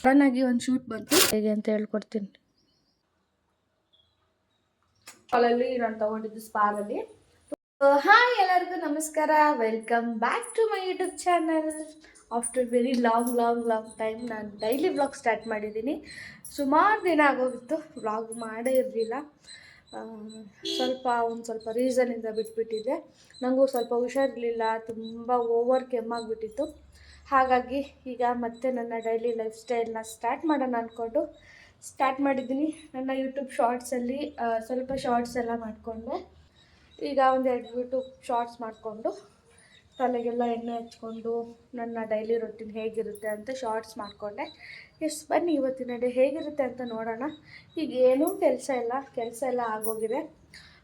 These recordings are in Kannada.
ಸಡನ್ನಾಗಿ ಒಂದು ಶೂಟ್ ಬಂತು ಹೇಗೆ ಅಂತ ಹೇಳ್ಕೊಡ್ತೀನಿ. ಕಾಲಲ್ಲಿ ನಾನು ತಗೊಂಡಿದ್ದು ಸ್ಪಾರಲ್ಲಿ. ಹಾಯ್ ಎಲ್ಲರಿಗೂ ನಮಸ್ಕಾರ, welcome back to my YouTube channel. After very long time ನಾನು ಡೈಲಿ ವ್ಲಾಗ್ ಸ್ಟಾರ್ಟ್ ಮಾಡಿದ್ದೀನಿ. ಸುಮಾರು ದಿನ ಆಗೋಗಿತ್ತು ವ್ಲಾಗ್ ಮಾಡೇ ಇರಲಿಲ್ಲ. ಒಂದು ಸ್ವಲ್ಪ ರೀಸನಿಂದ ಬಿಟ್ಬಿಟ್ಟಿದ್ದೆ. ನನಗೂ ಸ್ವಲ್ಪ ಹುಷಾರಿರಲಿಲ್ಲ, ತುಂಬ ಓವರ್ ಕೆಮ್ಮಾಗಿಬಿಟ್ಟಿತ್ತು. ಹಾಗಾಗಿ ಈಗ ಮತ್ತೆ ನನ್ನ ಡೈಲಿ ಲೈಫ್ ಸ್ಟೈಲ್ನ ಸ್ಟಾರ್ಟ್ ಮಾಡೋಣ ಅಂದ್ಕೊಂಡು ಸ್ಟಾರ್ಟ್ ಮಾಡಿದ್ದೀನಿ. ನನ್ನ ಯೂಟ್ಯೂಬ್ ಶಾರ್ಟ್ಸಲ್ಲಿ ಸ್ವಲ್ಪ ಶಾರ್ಟ್ಸ್ ಎಲ್ಲ ಮಾಡಿಕೊಂಡೆ. ಈಗ ಒಂದೆರಡು ಯೂಟ್ಯೂಬ್ ಶಾರ್ಟ್ಸ್ ಮಾಡಿಕೊಂಡು ತಲೆಗೆಲ್ಲ ಎಣ್ಣೆ ಹಚ್ಕೊಂಡು ನನ್ನ ಡೈಲಿ ರೊಟೀನ್ ಹೇಗಿರುತ್ತೆ ಅಂತ ಶಾರ್ಟ್ಸ್ ಮಾಡಿಕೊಂಡೆ. ಬನ್ನಿ ಇವತ್ತಿನ ಡೇ ಹೇಗಿರುತ್ತೆ ಅಂತ ನೋಡೋಣ. ಈಗ ಏನೂ ಕೆಲಸ ಎಲ್ಲ ಆಗೋಗಿದೆ.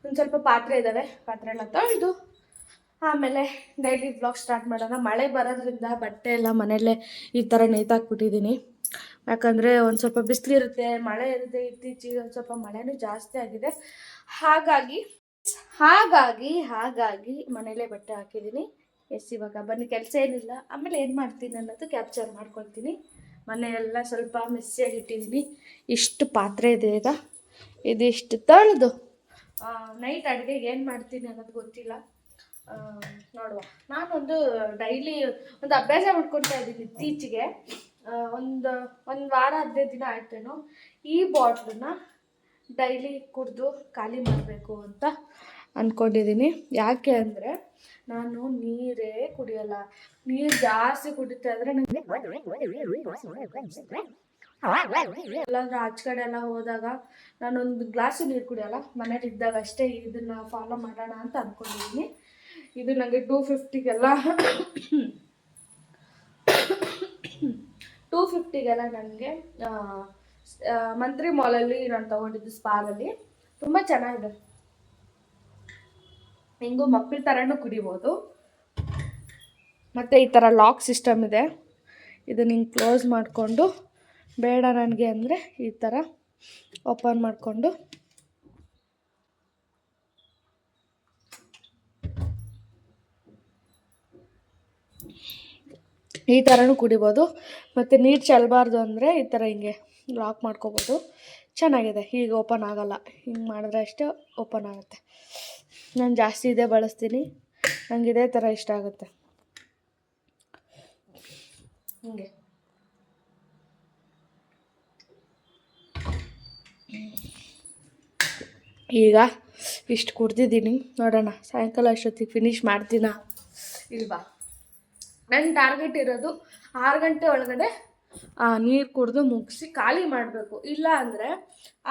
ಒಂದು ಸ್ವಲ್ಪ ಪಾತ್ರೆ ಇದ್ದಾವೆ, ಪಾತ್ರೆನ ತೊಳೆದು ಆಮೇಲೆ ಡೈಲಿ ವ್ಲಾಗ್ ಸ್ಟಾರ್ಟ್ ಮಾಡೋಣ. ಮಳೆ ಬರೋದ್ರಿಂದ ಬಟ್ಟೆ ಎಲ್ಲ ಮನೆಯಲ್ಲೇ ಈ ಥರ ನೇತಾಕ್ಬಿಟ್ಟಿದ್ದೀನಿ. ಯಾಕಂದರೆ ಒಂದು ಸ್ವಲ್ಪ ಬಿಸಿಲಿರುತ್ತೆ, ಮಳೆ ಇರುತ್ತೆ. ಇತ್ತೀಚೆಗೆ ಒಂದು ಸ್ವಲ್ಪ ಮಳೆನೂ ಜಾಸ್ತಿ ಆಗಿದೆ. ಹಾಗಾಗಿ ಮನೆಯಲ್ಲೇ ಬಟ್ಟೆ ಹಾಕಿದ್ದೀನಿ. ಇವಾಗ ಬನ್ನಿ, ಕೆಲಸ ಏನಿಲ್ಲ. ಆಮೇಲೆ ಏನು ಮಾಡ್ತೀನಿ ಅನ್ನೋದು ಕ್ಯಾಪ್ಚರ್ ಮಾಡ್ಕೊಳ್ತೀನಿ. ಮನೆಯೆಲ್ಲ ಸ್ವಲ್ಪ ಮೆಸ್ಸಿಯಾಗಿ ಇಟ್ಟಿದ್ದೀನಿ. ಇಷ್ಟು ಪಾತ್ರೆ ಇದೆ. ಈಗ ಇದಿಷ್ಟು ತೊಳೆದು ನೈಟ್ ಅಡುಗೆಗೆ ಏನು ಮಾಡ್ತೀನಿ ಅನ್ನೋದು ಗೊತ್ತಿಲ್ಲ, ನೋಡುವ. ನಾನೊಂದು ಡೈಲಿ ಒಂದು ಅಭ್ಯಾಸ ಮಾಡ್ಕೊಳ್ತಾ ಇದ್ದೀನಿ ಇತ್ತೀಚೆಗೆ. ಒಂದು ವಾರ 15 ದಿನ ಆಯ್ತೇನೋ. ಈ ಬಾಟ್ಲನ್ನ ಡೈಲಿ ಕುಡಿದು ಖಾಲಿ ಮಾಡಬೇಕು ಅಂತ ಅಂದ್ಕೊಂಡಿದ್ದೀನಿ. ಯಾಕೆ ಅಂದರೆ ನಾನು ನೀರೇ ಕುಡಿಯೋಲ್ಲ. ನೀರು ಜಾಸ್ತಿ ಕುಡಿತಾ ಇದ್ರೆ ನನಗೆ ಎಲ್ಲಾದ್ರೂ ಆಚೆ ಕಡೆ ಎಲ್ಲ ಹೋದಾಗ ನಾನೊಂದು ಗ್ಲಾಸು ನೀರು ಕುಡಿಯೋಲ್ಲ. ಮನೇಲಿ ಇದ್ದಾಗ ಅಷ್ಟೇ ಇದನ್ನು ಫಾಲೋ ಮಾಡೋಣ ಅಂತ ಅಂದ್ಕೊಂಡಿದ್ದೀನಿ. ಇದು ನನಗೆ 250ಗೆಲ್ಲ ನನಗೆ ಮಂತ್ರಿ ಮಾಲಲ್ಲಿ ನಾನು ತೊಗೊಂಡಿದ್ದು ಸ್ಪಾರಲ್ಲಿ. ತುಂಬ ಚೆನ್ನಾಗಿದೆ. ಹಿಂಗೂ ಮಕ್ಕಳ ಥರನೂ ಕುಡಿಬೋದು. ಮತ್ತು ಈ ಥರ ಲಾಕ್ ಸಿಸ್ಟಮ್ ಇದೆ. ಇದನ್ನು ಹಿಂಗೆ ಕ್ಲೋಸ್ ಮಾಡಿಕೊಂಡು ಬೇಡ ನನಗೆ ಅಂದರೆ ಈ ಥರ ಓಪನ್ ಮಾಡಿಕೊಂಡು ಈ ಥರನೂ ಕುಡಿಬೋದು. ಮತ್ತು ನೀರು ಚೆಲ್ಲಬಾರ್ದು ಅಂದರೆ ಈ ಥರ ಹಿಂಗೆ ಲಾಕ್ ಮಾಡ್ಕೋಬೋದು. ಚೆನ್ನಾಗಿದೆ. ಈಗ ಓಪನ್ ಆಗೋಲ್ಲ, ಹಿಂಗೆ ಮಾಡಿದ್ರೆ ಅಷ್ಟೇ ಓಪನ್ ಆಗುತ್ತೆ. ನಾನು ಜಾಸ್ತಿ ಇದೇ ಬಳಸ್ತೀನಿ, ನನಗೆ ಇದೇ ಥರ ಇಷ್ಟ ಆಗುತ್ತೆ. ಹಿಂಗೆ ಈಗ ಇಷ್ಟು ಕುಡ್ದಿದ್ದೀನಿ. ನೋಡೋಣ ಸಾಯಂಕಾಲ ಅಷ್ಟೊತ್ತಿಗೆ ಫಿನಿಷ್ ಮಾಡ್ತೀನಾ ಇಲ್ವಾ. ನನ್ನ ಟಾರ್ಗೆಟ್ ಇರೋದು 6 ಗಂಟೆ ಒಳಗಡೆ ನೀರು ಕುಡಿದು ಮುಗಿಸಿ ಖಾಲಿ ಮಾಡಬೇಕು. ಇಲ್ಲ ಅಂದರೆ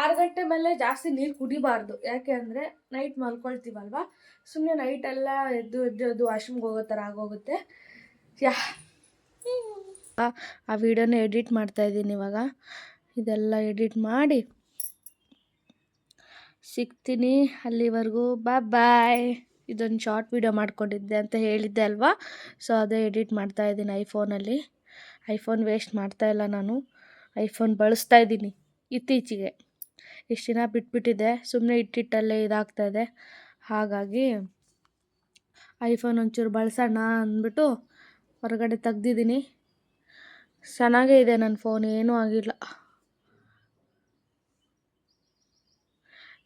6 ಗಂಟೆ ಮೇಲೆ ಜಾಸ್ತಿ ನೀರು ಕುಡಿಬಾರ್ದು. ಯಾಕೆ ಅಂದರೆ ನೈಟ್ ಮಲ್ಕೊಳ್ತೀವಲ್ವ, ಸುಮ್ಮನೆ ನೈಟೆಲ್ಲ ಎದ್ದು ವಾಶ್ರೂಮ್ಗೆ ಹೋಗೋ ಥರ ಆಗೋಗುತ್ತೆ. ಆ ವಿಡಿಯೋನ ಎಡಿಟ್ ಮಾಡ್ತಾಯಿದ್ದೀನಿ ಇವಾಗ. ಇದೆಲ್ಲ ಎಡಿಟ್ ಮಾಡಿ ಸಿಗ್ತೀನಿ. ಅಲ್ಲಿವರೆಗೂ ಬಾಯ್. ಇದೊಂದು ಶಾರ್ಟ್ ವಿಡಿಯೋ ಮಾಡ್ಕೊಂಡಿದ್ದೆ ಅಂತ ಹೇಳಿದ್ದೆ ಅಲ್ವಾ, ಸೊ ಅದೇ ಎಡಿಟ್ ಮಾಡ್ತಾಯಿದ್ದೀನಿ ಐಫೋನಲ್ಲಿ. ಐಫೋನ್ ವೇಸ್ಟ್ ಮಾಡ್ತಾಯಿಲ್ಲ, ನಾನು ಐಫೋನ್ ಬಳಸ್ತಾ ಇದ್ದೀನಿ ಇತ್ತೀಚೆಗೆ. ಇಷ್ಟು ದಿನ ಬಿಟ್ಬಿಟ್ಟಿದ್ದೆ, ಸುಮ್ಮನೆ ಇಟ್ಟಿಟ್ಟಲ್ಲೇ ಇದಾಗ್ತಾಯಿದೆ. ಹಾಗಾಗಿ ಐಫೋನ್ ಒಂಚೂರು ಬಳಸೋಣ ಅಂದ್ಬಿಟ್ಟು ಹೊರಗಡೆ ತೆಗ್ದಿದ್ದೀನಿ. ಚೆನ್ನಾಗೇ ಇದೆ ನನ್ನ ಫೋನ್, ಏನೂ ಆಗಿಲ್ಲ.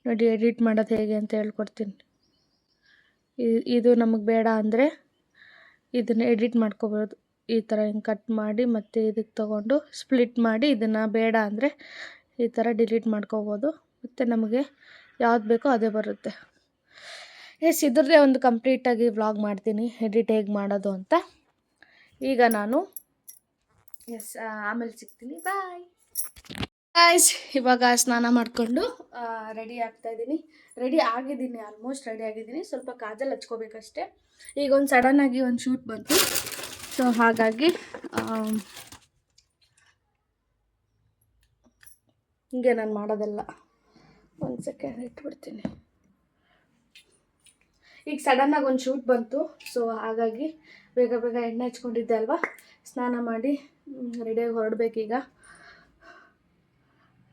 ನೋಡಿ ಎಡಿಟ್ ಮಾಡೋದು ಹೇಗೆ ಅಂತ ಹೇಳ್ಕೊಡ್ತೀನಿ. ಇದು ನಮಗೆ ಬೇಡ ಅಂದರೆ ಇದನ್ನು ಎಡಿಟ್ ಮಾಡ್ಕೋಬೋದು. ಈ ಥರ ಹಿಂಗೆ ಕಟ್ ಮಾಡಿ ಮತ್ತು ಇದಕ್ಕೆ ತೊಗೊಂಡು ಸ್ಪ್ಲಿಟ್ ಮಾಡಿ ಇದನ್ನು ಬೇಡ ಅಂದರೆ ಈ ಥರ ಡಿಲೀಟ್ ಮಾಡ್ಕೋಬೋದು. ಮತ್ತು ನಮಗೆ ಯಾವ್ದು ಬೇಕೋ ಅದೇ ಬರುತ್ತೆ. ಇದ್ರದ್ದೇ ಒಂದು ಕಂಪ್ಲೀಟಾಗಿ ವ್ಲಾಗ್ ಮಾಡ್ತೀನಿ, ಎಡಿಟ್ ಹೇಗೆ ಮಾಡೋದು ಅಂತ. ಈಗ ನಾನು ಆಮೇಲೆ ಸಿಗ್ತೀನಿ. Bye guys. ಇವಾಗ ಸ್ನಾನ ಮಾಡಿಕೊಂಡು ರೆಡಿ ಆಗಿದ್ದೀನಿ. ಆಲ್ಮೋಸ್ಟ್ ರೆಡಿ ಆಗಿದ್ದೀನಿ. ಸ್ವಲ್ಪ ಕಾಜಲ್ ಹಚ್ಕೋಬೇಕಷ್ಟೆ. ಈಗ ಒಂದು ಸಡನ್ನಾಗಿ ಒಂದು ಶೂಟ್ ಬಂತು, ಸೊ ಹಾಗಾಗಿ ಹಿಂಗೆ ನಾನು ಮಾಡೋದೆಲ್ಲ. ಒಂದು ಸೆಕೆಂಡ್ ಇಟ್ಬಿಡ್ತೀನಿ. ಈಗ ಸಡನ್ನಾಗಿ ಒಂದು ಶೂಟ್ ಬಂತು, ಸೊ ಹಾಗಾಗಿ ಬೇಗ ಎಣ್ಣೆ ಹಚ್ಕೊಂಡಿದ್ದೆ ಅಲ್ವಾ, ಸ್ನಾನ ಮಾಡಿ ರೆಡಿಯಾಗಿ ಹೊರಡ್ಬೇಕೀಗ.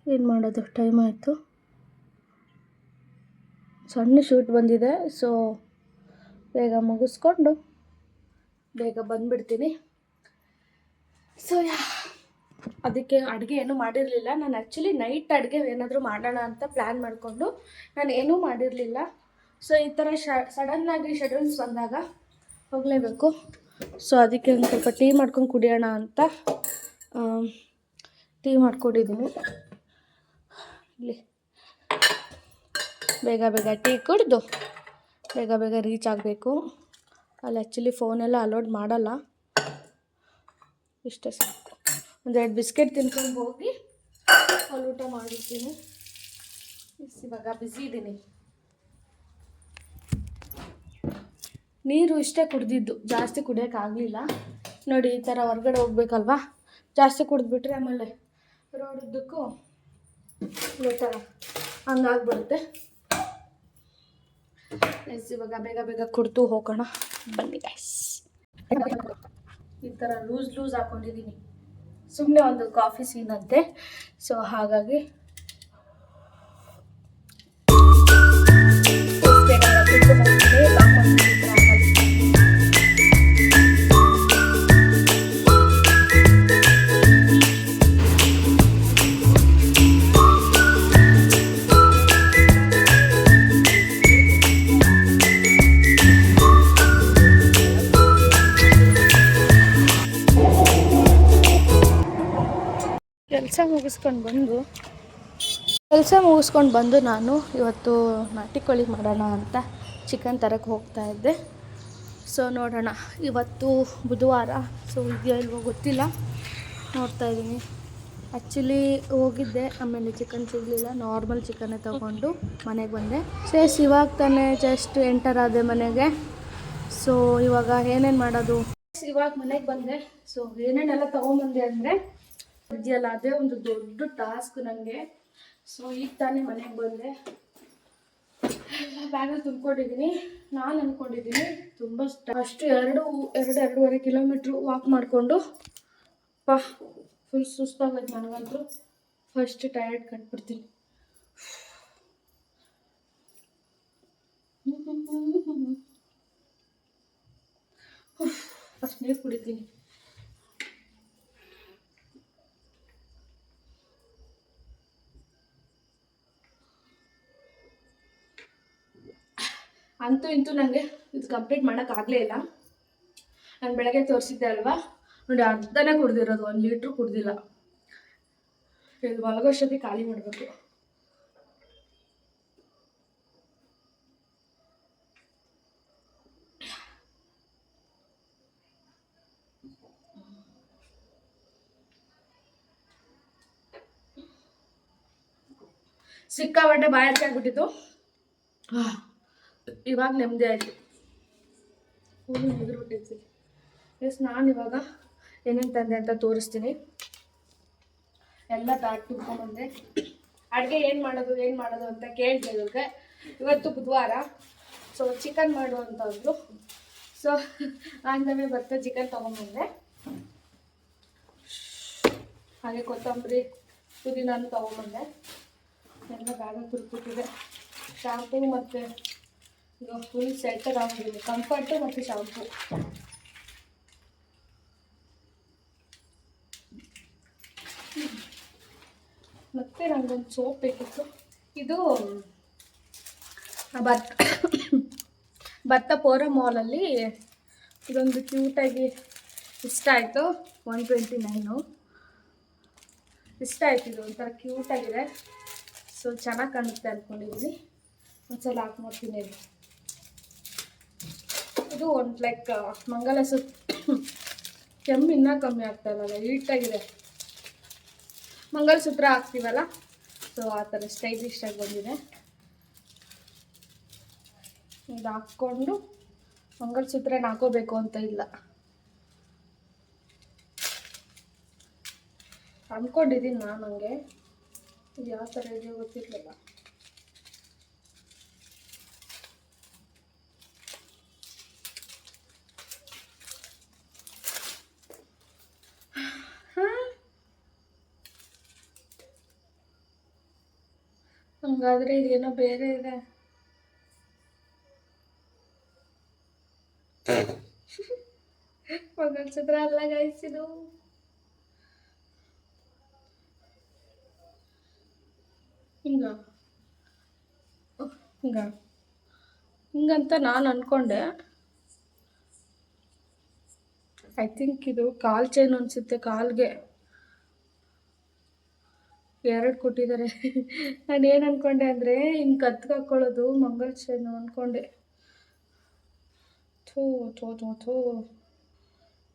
ಏನು ಮಾಡೋದು, ಟೈಮ್ ಆಯಿತು. ಸಣ್ಣ ಶೂಟ್ ಬಂದಿದೆ, ಸೊ ಬೇಗ ಮುಗಿಸ್ಕೊಂಡು ಬೇಗ ಬಂದುಬಿಡ್ತೀನಿ. ಸೊ ಅದಕ್ಕೆ ಅಡುಗೆ ಏನೂ ಮಾಡಿರಲಿಲ್ಲ. ನಾನು ಆ್ಯಕ್ಚುಲಿ ನೈಟ್ ಅಡುಗೆ ಏನಾದರೂ ಮಾಡೋಣ ಅಂತ ಪ್ಲ್ಯಾನ್ ಮಾಡಿಕೊಂಡು ನಾನು ಏನೂ ಮಾಡಿರಲಿಲ್ಲ. ಸೊ ಈ ಥರ ಸಡನ್ನಾಗಿ ಶೆಡ್ಯೂಲ್ಸ್ ಬಂದಾಗ ಹೋಗಲೇಬೇಕು. ಸೊ ಅದಕ್ಕೆ ಒಂದು ಸ್ವಲ್ಪ ಟೀ ಮಾಡ್ಕೊಂಡು ಕುಡಿಯೋಣ ಅಂತ ಟೀ ಮಾಡ್ಕೊಂಡಿದ್ದೀನಿ. ಇಲ್ಲಿ ಬೇಗ ಬೇಗ ಟೀ ಕುಡಿದು ಬೇಗ ಬೇಗ ರೀಚ್ ಆಗಬೇಕು. ಅಲ್ಲಿ ಆ್ಯಕ್ಚುಲಿ ಫೋನೆಲ್ಲ ಅಲೋಡ್ ಮಾಡಲ್ಲ. ಇಷ್ಟೇ ಸಾಕು. ಒಂದೆರಡು ಬಿಸ್ಕೆಟ್ ತಿನ್ಕೊಂಡು ಹೋಗಿ ಅಲ್ಲಿ ಊಟ ಮಾಡಿರ್ತೀನಿ. ಇವಾಗ ಬ್ಯುಸಿ ಇದ್ದೀನಿ. ನೀರು ಇಷ್ಟೇ ಕುಡ್ದಿದ್ದು, ಜಾಸ್ತಿ ಕುಡಿಯೋಕ್ಕಾಗಲಿಲ್ಲ. ನೋಡಿ ಈ ಥರ ಹೊರಗಡೆ ಹೋಗ್ಬೇಕಲ್ವಾ, ಜಾಸ್ತಿ ಕುಡಿದ್ಬಿಟ್ರೆ ಆಮೇಲೆ ರೋಡ್ ಉದ್ದಕ್ಕೂ ಈ ಥರ ಹಂಗಾಗ್ಬಿಡುತ್ತೆ. ಇವಾಗ ಬೇಗ ಬೇಗ ಕುಡ್ದು ಹೋಗೋಣ ಬನ್ನಿ ಗೈಸ್. ಈ ಥರ ಲೂಸ್ ಹಾಕ್ಕೊಂಡಿದ್ದೀನಿ, ಸುಮ್ಮನೆ ಒಂದು ಕಾಫಿ ಸೀನ್ ಅಂತೆ. ಸೊ ಹಾಗಾಗಿ ಕೆಲಸ ಮುಗಿಸ್ಕೊಂಡು ಬಂದು ನಾನು ಇವತ್ತು ನಾಟಿ ಕೋಳಿ ಮಾಡೋಣ ಅಂತ ಚಿಕನ್ ತರಕ್ಕೆ ಹೋಗ್ತಾ ಇದ್ದೆ. ಸೊ ನೋಡೋಣ, ಇವತ್ತು ಬುಧವಾರ, ಸೊ ಇದೆಯೋ ಇಲ್ವೋ ಗೊತ್ತಿಲ್ಲ, ನೋಡ್ತಾ ಇದ್ದೀನಿ. ಆ್ಯಕ್ಚುಲಿ ಹೋಗಿದ್ದೆ, ಆಮೇಲೆ ಚಿಕನ್ ಸಿಗಲಿಲ್ಲ, ನಾರ್ಮಲ್ ಚಿಕನ್ನೇ ತೊಗೊಂಡು ಮನೆಗೆ ಬಂದೆ. ಇವಾಗ ತಾನೇ ಜಸ್ಟ್ ಎಂಟರ್ ಆದೆ ಮನೆಗೆ. ಸೊ ಇವಾಗ ಏನೇನು ಮಾಡೋದು, ಇವಾಗ ಮನೆಗೆ ಬಂದೆ. ಸೊ ಏನೇನೆಲ್ಲ ತೊಗೊಂಬಂದೆ ಅಂದರೆ ಇದೆಯಲ್ಲ, ಅದೇ ಒಂದು ದೊಡ್ಡ ಟಾಸ್ಕ್ ನನಗೆ. ಸೊ ಈಗ ತಾನೇ ಮನೆಗೆ ಬಂದೆ, ಬ್ಯಾಗಲ್ಲಿ ತುಂಬ್ಕೊಂಡಿದ್ದೀನಿ. ನಾನು ಅಂದ್ಕೊಂಡಿದ್ದೀನಿ ತುಂಬ ಅಷ್ಟು ಎರಡೂವರೆ ಕಿಲೋಮೀಟ್ರು ವಾಕ್ ಮಾಡಿಕೊಂಡು ಫುಲ್ ಸುಸ್ತಾಗೈತೆ ನನಗಂತೂ. First tired ಕಂಡುಬಿಡ್ತೀನಿ. ಫಸ್ಟ್ ನೀರು ಕುಡಿತೀನಿ. ಅಂತೂ ಇಂತೂ ನನಗೆ ಇದು ಕಂಪ್ಲೀಟ್ ಮಾಡೋಕ್ಕಾಗಲೇ ಇಲ್ಲ. ನಾನು ಬೆಳಗ್ಗೆ ತೋರಿಸಿದ್ದೆ ಅಲ್ವಾ, ನೋಡಿ ಅರ್ಧನೇ ಕುಡ್ದಿರೋದು, 1 ಲೀಟ್ರು ಕುಡ್ದಿಲ್ಲ. ಇದು ಮಲಗೋಷ್ಟೊತ್ತಿಗೆ ಖಾಲಿ ಮಾಡಬೇಕು. ಸಿಕ್ಕಾಬಟ್ಟೆ ಬಾಯಾರಿಕೆ ಆಗ್ಬಿಟ್ಟಿತ್ತು. ಇವಾಗ ನೆಮ್ಮದಿ ಆಯಿತು, ಫುಲ್ ಮುಗಿದ್ಬಿಟ್ಟಿತ್ತು. ನಾನು ಇವಾಗ ಏನೇನು ತಂದೆ ಅಂತ ತೋರಿಸ್ತೀನಿ. ಎಲ್ಲ ಬ್ಯಾಗ್ ತುಂಬ್ಕೊಂಬಂದೆ. ಅಡುಗೆ ಏನು ಮಾಡೋದು ಅಂತ ಕೇಳಿದೆ ಇವ್ರಿಗೆ. ಇವತ್ತು ಬುಧವಾರ, ಸೊ ಚಿಕನ್ ಮಾಡು ಅಂತಂದರು. ಸೊ ಆಂದವೇ ಬರ್ತಾ ಚಿಕನ್ ತೊಗೊಂಬಂದೆ. ಹಾಗೆ ಕೊತ್ತಂಬರಿ ಪುದೀನಾನು ತೊಗೊಂಬಂದೆ. ಎಲ್ಲ ಬ್ಯಾಗ ತುರ್ಬಿಟ್ಟಿದೆ. ಶಾಂಪೂ ಮತ್ತು ಇವಾಗ ಫುಲ್ ಸೆಟ್ ಆಗಿದ್ದೀನಿ, ಕಂಫರ್ಟು ಮತ್ತು ಶಾಂಪೂ. ಮತ್ತು ನನಗೊಂದು ಸೋಪ್ ಬೇಕಿತ್ತು. ಇದು ಭತ್ತ ಪೋರ ಮಾಲಲ್ಲಿ ಇದೊಂದು ಕ್ಯೂಟಾಗಿ ಇಷ್ಟ ಆಯಿತು. 129 ಇಷ್ಟ ಆಯ್ತು. ಇದು ಒಂಥರ ಕ್ಯೂಟಾಗಿದೆ. ಸೊ ಚೆನ್ನಾಗಿ ಕಾಣುತ್ತೆ ಅಂದ್ಕೊಂಡಿದ್ದೀನಿ. ಒಂದ್ಸಲ ಹಾಕಿ ನೋಡ್ತೀನಿ. ಇದು ಒಂದು ಲೈಕ್ ಮಂಗಲಸೂತ್ರ. ಕೆಮ್ಮು ಇನ್ನೂ ಕಮ್ಮಿ ಆಗ್ತಾಯಿಲ್ಲ, ನೀಟಾಗಿದೆ. ಮಂಗಲಸೂತ್ರ ಹಾಕ್ತೀವಲ್ಲ, ಸೊ ಆ ಥರ ಸ್ಟೈಲಿಶಾಗಿ ಬಂದಿದೆ. ಇದು ಹಾಕ್ಕೊಂಡು ಮಂಗಲಸೂತ್ರನ ಹಾಕೋಬೇಕು ಅಂತ ಇಲ್ಲ, ಅಂದ್ಕೊಂಡಿದ್ದೀನಿ ನಾನು. ಹಂಗೆ ಇದು ಯಾವ ಥರ ಇದೆಯೋ ಗೊತ್ತಿರಲಿಲ್ಲ. ಹಂಗಾದರೆ ಇದೇನೋ ಬೇರೆ ಇದೆ. ಮಂಗಲಸೂತ್ರ ಅಲ್ಲ ಗೈಸ್ ಇದು. ಹಿಂಗ ಹಿಂಗ ಹಿಂಗಂತ ನಾನು ಅಂದ್ಕೊಂಡೆ. ಐ ಥಿಂಕ್ ಇದು ಕಾಲ್ ಚೈನ್ ಅನಿಸುತ್ತೆ. ಕಾಲ್ಗೆ 2 ಕೊಟ್ಟಿದ್ದಾರೆ. ನಾನು ಏನು ಅಂದ್ಕೊಂಡೆ ಅಂದರೆ ಹಿಂಗೆ ಕತ್ಗೆ ಹಾಕ್ಕೊಳ್ಳೋದು ಮಂಗಲ್ ಚೈನು ಅಂದ್ಕೊಂಡೆ. ಥೂ ಥೂ ಥೂ ಥೂ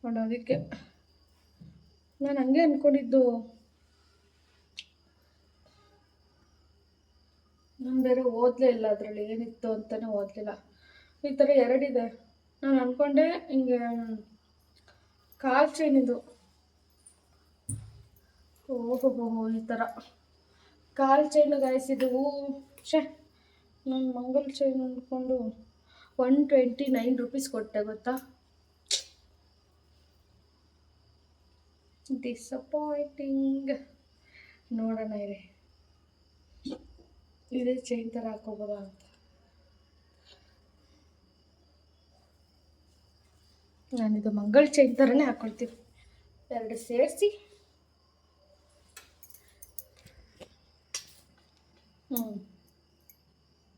ಮಾಡೋದಕ್ಕೆ ನಾನು ಹಂಗೆ ಅಂದ್ಕೊಂಡಿದ್ದು. ನಾನು ಬೇರೆ ಓದಲೇ ಇಲ್ಲ, ಅದರಲ್ಲಿ ಏನಿತ್ತು ಅಂತಲೇ ಓದಲಿಲ್ಲ. ಈ ಥರ 2 ಇದೆ. ನಾನು ಅಂದ್ಕೊಂಡೆ ಹಿಂಗೆ ಕಾಲ್ ಚೈನ್ ಇದು. ಓಹೋ ಈ ಥರ ಕಾಲ್ ಚೈನು ಗಾಯಿಸಿದವು. ನಾನು ಮಂಗಲ್ ಚೈನ್ ಅಂದ್ಕೊಂಡು 129 ರೂಪೀಸ್ ಕೊಟ್ಟೆ ಗೊತ್ತಾ. ಡಿಸಪಾಯಿಂಟಿಂಗ್. ನೋಡೋಣ ಇರಿ, ಇದೇ ಚೈನ್ ಥರ ಹಾಕೋಬೋದಾ ಅಂತ. ನಾನಿದು ಮಂಗಲ್ ಚೈನ್ ಥರನೇ ಹಾಕ್ಕೊಳ್ತೀನಿ. 2 ಸೇರಿಸಿ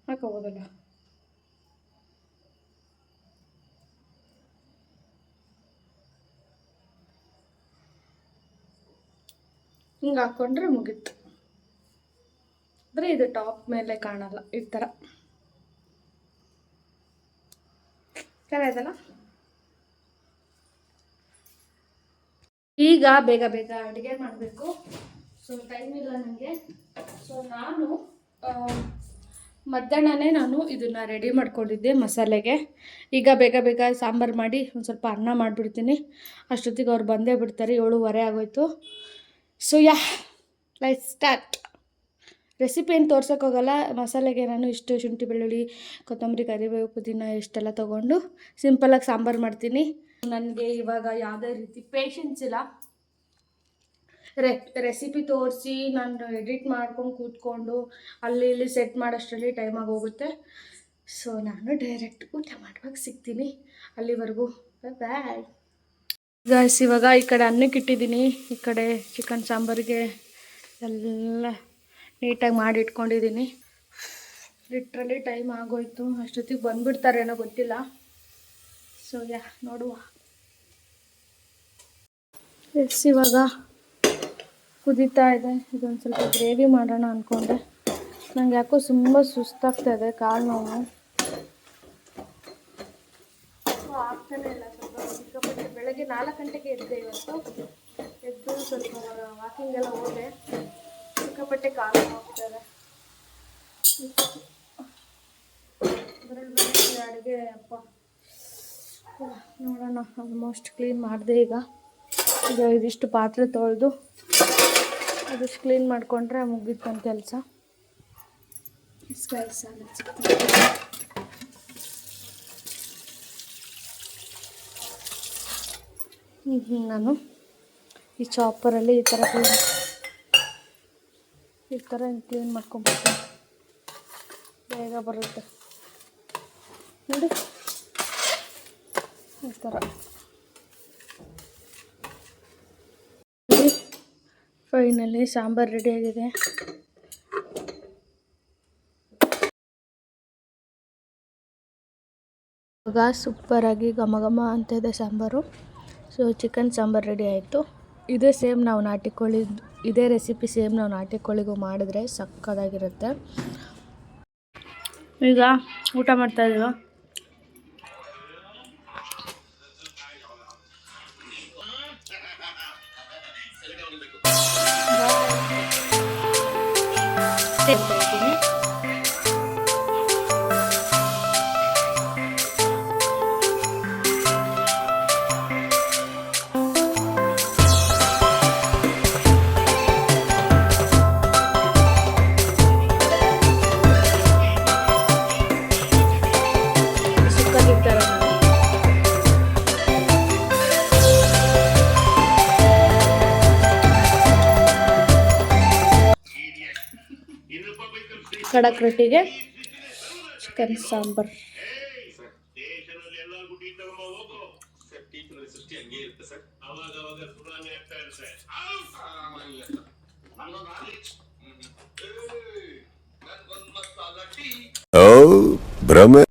ಹಾಕೋಬೋದಲ್ಲ. ಹಿಂಗೆ ಹಾಕ್ಕೊಂಡ್ರೆ ಮುಗೀತು. ಅಂದರೆ ಇದು ಟಾಪ್ ಮೇಲೆ ಕಾಣಲ್ಲ, ಈ ಥರ ಚೆನ್ನಾಗಿದಲ್ಲ. ಈಗ ಬೇಗ ಬೇಗ ಅಡುಗೆ ಮಾಡಬೇಕು. ಸೊ ಟೈಮ್ ಇಲ್ಲ ನನಗೆ. ಸೊ ನಾನು ಮಧ್ಯಾಹ್ನನೇ ಇದನ್ನು ರೆಡಿ ಮಾಡ್ಕೊಂಡಿದ್ದೆ ಮಸಾಲೆಗೆ. ಈಗ ಬೇಗ ಬೇಗ ಸಾಂಬಾರು ಮಾಡಿ ಒಂದು ಸ್ವಲ್ಪ ಅನ್ನ ಮಾಡಿಬಿಡ್ತೀನಿ. ಅಷ್ಟೊತ್ತಿಗೆ ಅವ್ರು ಬಂದೇ ಬಿಡ್ತಾರೆ. 7:15 ಆಗೋಯ್ತು. So let's start. ರೆಸಿಪಿ ಏನು ತೋರ್ಸೋಕ್ಕೋಗಲ್ಲ. ಮಸಾಲೆಗೆ ನಾನು ಇಷ್ಟು ಶುಂಠಿ ಬೆಳ್ಳುಳ್ಳಿ ಕೊತ್ತಂಬರಿ ಕರಿಬೇವು ಪುದೀನ ಇಷ್ಟೆಲ್ಲ ತೊಗೊಂಡು ಸಿಂಪಲಾಗಿ ಸಾಂಬಾರು ಮಾಡ್ತೀನಿ. ನನಗೆ ಇವಾಗ ಯಾವುದೇ ರೀತಿ ಪೇಷನ್ಸ್ ಇಲ್ಲ. ರೆಸಿಪಿ ತೋರಿಸಿ ನಾನು ಎಡಿಟ್ ಮಾಡ್ಕೊಂಡು ಕೂತ್ಕೊಂಡು ಅಲ್ಲಿ ಇಲ್ಲಿ ಸೆಟ್ ಮಾಡೋಷ್ಟರಲ್ಲಿ ಟೈಮ್ ಆಗೋಗುತ್ತೆ. ಸೊ ನಾನು ಡೈರೆಕ್ಟ್ ಊಟ ಮಾಡುವಾಗ ಸಿಗ್ತೀನಿ. ಅಲ್ಲಿವರೆಗೂ ಬಾಯ್ ಗಾಯ್ಸ್. ಇವಾಗ ಈ ಕಡೆ ಅನ್ನಕ್ಕೆ ಇಟ್ಟಿದ್ದೀನಿ, ಈ ಕಡೆ ಚಿಕನ್ ಸಾಂಬಾರಿಗೆ ಎಲ್ಲ ನೀಟಾಗಿ ಮಾಡಿ ಇಟ್ಕೊಂಡಿದ್ದೀನಿ. ಲಿಟ್ರಲಿ ಟೈಮ್ ಆಗೋಯ್ತು. ಅಷ್ಟೊತ್ತಿಗೆ ಬಂದುಬಿಡ್ತಾರೇನೋ ಗೊತ್ತಿಲ್ಲ. ಸೊ ನೋಡುವ. ಇವಾಗ ಕುದೀತಾ ಇದೆ. ಇದೊಂದು ಸ್ವಲ್ಪ ಗ್ರೇವಿ ಮಾಡೋಣ ಅಂದ್ಕೊಂಡೆ. ನನಗೆ ಯಾಕೋ ತುಂಬ ಸುಸ್ತಾಗ್ತಾಯಿದೆ, ಕಾಲು ನೋವು ಆಗ್ತಾನೆ ಇಲ್ಲ. ಸ್ವಲ್ಪ ಸಿಕ್ಕಾಪಟ್ಟೆ ಬೆಳಗ್ಗೆ 4 ಗಂಟೆಗೆ ಎದ್ದೆ ಇವತ್ತು. ಎದ್ದು ಸ್ವಲ್ಪ ವಾಕಿಂಗೆಲ್ಲ ಹೋದೆ. ಸಿಕ್ಕಾಪಟ್ಟೆ ಕಾಲು ನೋವು ಆಗ್ತಾಯಿದೆ. ಅದರಲ್ಲಿ ಅಡುಗೆ ಅಪ್ಪ ನೋಡೋಣ. ಆಲ್ಮೋಸ್ಟ್ ಕ್ಲೀನ್ ಮಾಡಿದೆ. ಈಗ ಇದಿಷ್ಟು ಪಾತ್ರೆ ತೊಳೆದು ಅದಷ್ಟು ಕ್ಲೀನ್ ಮಾಡಿಕೊಂಡ್ರೆ ಮುಗಿತು ನನ್ನ ಕೆಲಸ. ನಾನು ಈ ಚಾಪರಲ್ಲಿ ಈ ಥರ ಕ್ಲೀನ್ ಮಾಡ್ಕೊಂಡ್ಬಿಡ್ತೀನಿ. ಬೇಗ ಬರುತ್ತೆ ನೋಡಿ ಈ ಥರ. ಫೈನಲಿ ಸಾಂಬಾರು ರೆಡಿಯಾಗಿದೆ. ಇವಾಗ ಸೂಪರಾಗಿ ಘಮ ಘಮ ಅಂತ ಇದೆ sambar. So chicken sambar ready ಆಯಿತು. ಇದೇ ಸೇಮ್ ನಾವು ನಾಟಿ ಕೋಳಿ, ಇದೇ ರೆಸಿಪಿ ಸೇಮ್ ನಾವು ನಾಟಿ ಕೋಳಿಗೂ ಮಾಡಿದ್ರೆ ಸಕ್ಕತ್ತಾಗಿರುತ್ತೆ. ಈಗ ಊಟ ಮಾಡ್ತಾಯಿದ್ದೀವಿ. ಖಡಕ್ ರೊಟ್ಟಿಗೆ ಚಿಕನ್ ಸಾಂಬಾರು. ಭ್ರಮೆ.